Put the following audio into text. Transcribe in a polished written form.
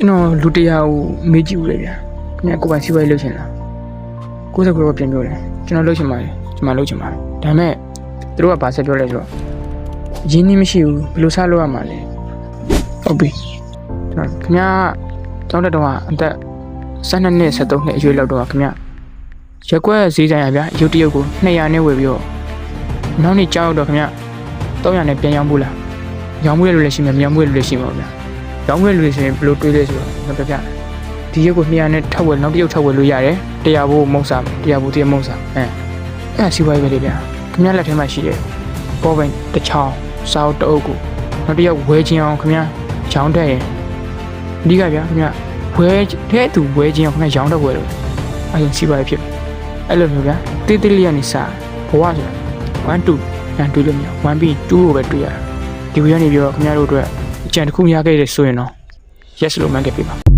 ကျွန်တော်လူတရားကိုမေးကြည့်ဦးလေဗျာခင်ဗျာကိုယ်ပိုင်စီးပွားရေးလုပ်ချင်လားကိုယ်စကားကိုပြန်ပြောတယ်ကျွန်တော်လုပ်ချင်ပါတယ်ကျွန်မလုပ်ချင်ပါတယ်ဒါပေမဲ့သူတို့ကဘာဆက်ပြောလဲဆိုတော့ရင်းနှီးမရှိဘူးဘယ်လိုစားလုပ်ရမှာလဲဟုတ်ပြီကျွန်တော်ခင်ဗျာကျောင်းတက်တော့အသက်12နှစ်13နှစ်အရွယ်လောက်တော့ခင်ဗျာရက်ကွက်ဈေးဆိုင်ရဗျာရုပ်တရုပ်ကို200နဲ့ဝယ်ပြီးတော့နောက်နေ့ကျောင်းတော့ခင်ဗျာ300နဲ့ပြန်ရောင်းဖို့လားရောင်းမှုရလို့လည်းရှိမယ်မရောင်းမှုရလို့လည်းရှိမှာဗျာရောင်းမှုရလို့ဆိုရင်ဘယ်လိုတွေးလဲဆိုတော့ကျွန်တော်ပြပြဒီရုပ်ကို200နဲ့ထပ်ဝယ်နောက်တစ်ရုပ်ထပ်ဝယ်လို့ရတယ်100ဘို့မုံစား100ဘို့တည်းမုံစားအဲ့စီးပွားရေးပဲလေဗျာခင်ဗျာလက်ထဲမှာရှိတယ်ပေါ်ပင်တစ်ချောင်းစားအုပ်တအုပ်ကိုနောက်တစ်ယောက်ဝယ်ခြင်းအောင်ခင်ဗျာရောင်းတက်ရင်ဒီကဗျာခင်ဗျာဝယ်တဲ့သူဝယ်ခြင်းအောင်ခင်ဗျာရောင်းတက်ဝယ်လို့အဲ့ရင်စီးပွားရေးဖြစ်အဲ့လိုမျိုးဗျာတေးသေးလေးကနေစားဘဝဆိုတာ1 2ပြန်တွေးလို့မရ1ပြီး2ကိုပဲတွေးရဒီဝေးကနေပြီးတော့ခင်ဗျားတို့အတွက်အကြံတစ်ခုရခဲ့တယ်ဆိုရင်တော့ yes လို့မှတ်ခဲ့ပြီပါ